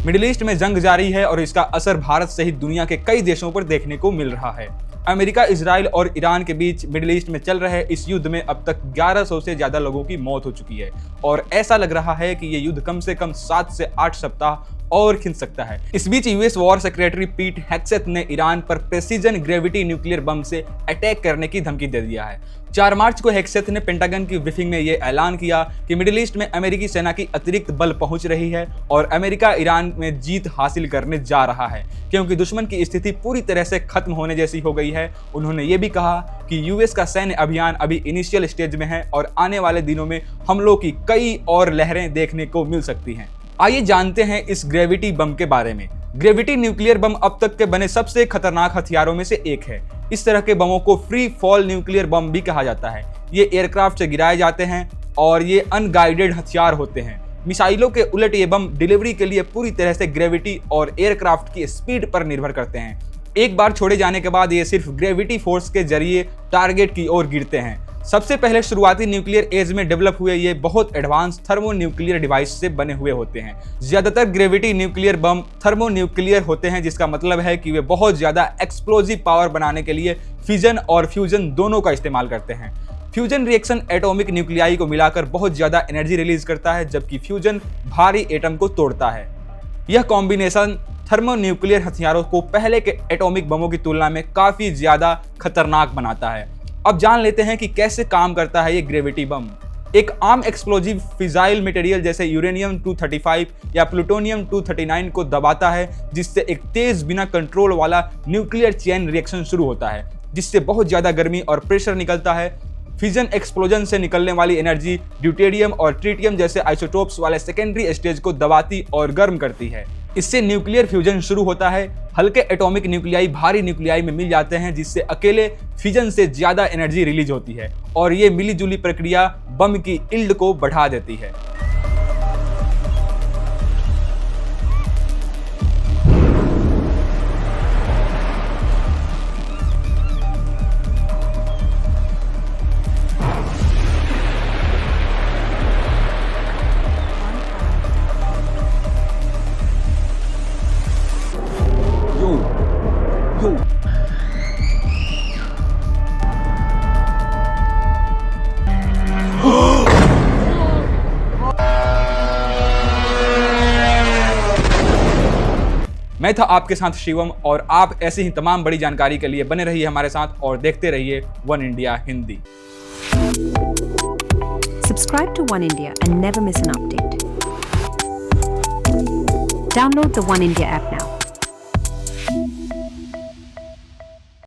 Middle east में जंग जारी है और इसका असर भारत सहित दुनिया के कई देशों पर देखने को मिल रहा है। अमेरिका, इजराइल और ईरान के बीच मिडिल ईस्ट में चल रहे इस युद्ध में अब तक 1100 से ज्यादा लोगों की मौत हो चुकी है और ऐसा लग रहा है कि ये युद्ध कम से कम 7 से 8 सप्ताह और खिंच सकता है। इस बीच यूएस वॉर सेक्रेटरी पीट हेग्सेथ ने ईरान पर प्रेसिजन ग्रेविटी न्यूक्लियर बम से अटैक करने की धमकी दे दिया है। 4 मार्च को हेग्सेथ ने पेंटागन की ब्रीफिंग में यह ऐलान किया कि मिडिल ईस्ट में अमेरिकी सेना की अतिरिक्त बल पहुंच रही है और अमेरिका ईरान में जीत हासिल करने जा रहा है क्योंकि दुश्मन की स्थिति पूरी तरह से खत्म होने जैसी हो गई है। उन्होंने ये भी कहा कि यूएस का सैन्य अभियान अभी इनिशियल स्टेज में है और आने वाले दिनों में हमलों की कई और लहरें देखने को मिल सकती हैं। आइए जानते हैं इस ग्रेविटी बम के बारे में। ग्रेविटी न्यूक्लियर बम अब तक के बने सबसे खतरनाक हथियारों में से एक है। इस तरह के बमों को फ्री फॉल न्यूक्लियर बम भी कहा जाता है। ये एयरक्राफ्ट से गिराए जाते हैं और ये अनगाइडेड हथियार होते हैं। मिसाइलों के उलट ये बम डिलीवरी के लिए पूरी तरह से ग्रेविटी और एयरक्राफ्ट की स्पीड पर निर्भर करते हैं। एक बार छोड़े जाने के बाद ये सिर्फ ग्रेविटी फोर्स के जरिए टारगेट की ओर गिरते हैं। सबसे पहले शुरुआती न्यूक्लियर एज में डेवलप हुए ये बहुत एडवांस थर्मो न्यूक्लियर डिवाइस से बने हुए होते हैं। ज्यादातर gravity nuclear bomb thermo nuclear होते हैं, जिसका मतलब है कि वे बहुत ज्यादा एक्सप्लोजिव पावर बनाने के लिए फिजन और फ्यूजन दोनों का इस्तेमाल करते हैं। फ्यूजन रिएक्शन एटॉमिक न्यूक्लियाई को मिलाकर बहुत ज्यादा एनर्जी रिलीज करता है, जबकि फ्यूजन भारी एटम को तोड़ता है। यह कॉम्बिनेशन थर्मो न्यूक्लियर हथियारों को पहले के एटॉमिक बमों की तुलना में काफी ज्यादा खतरनाक बनाता है। अब जान लेते हैं कि कैसे काम करता है ये ग्रेविटी बम। एक आम एक्सप्लोजिव फिजाइल मटेरियल जैसे यूरेनियम 235 या प्लूटोनियम 239 को दबाता है, जिससे एक तेज बिना कंट्रोल वाला न्यूक्लियर चेन रिएक्शन शुरू होता है, जिससे बहुत ज्यादा गर्मी और प्रेशर निकलता है। फिजन एक्सप्लोजन से निकलने वाली एनर्जी ड्यूटेरियम और ट्रिटियम जैसे आइसोटोप्स वाले सेकेंडरी स्टेज को दबाती और गर्म करती है। इससे न्यूक्लियर फ्यूजन शुरू होता है। हल्के एटॉमिक न्यूक्लियाई भारी न्यूक्लियाई में मिल जाते हैं, जिससे अकेले फिजन से ज्यादा एनर्जी रिलीज होती है और ये मिलीजुली प्रक्रिया बम की यील्ड को बढ़ा देती है। मैं था आपके साथ शिवम और आप ऐसी ही तमाम बड़ी जानकारी के लिए बने रहिए हमारे साथ और देखते रहिए one India Hindi. Subscribe to One India and never miss an update. Download the One India app now.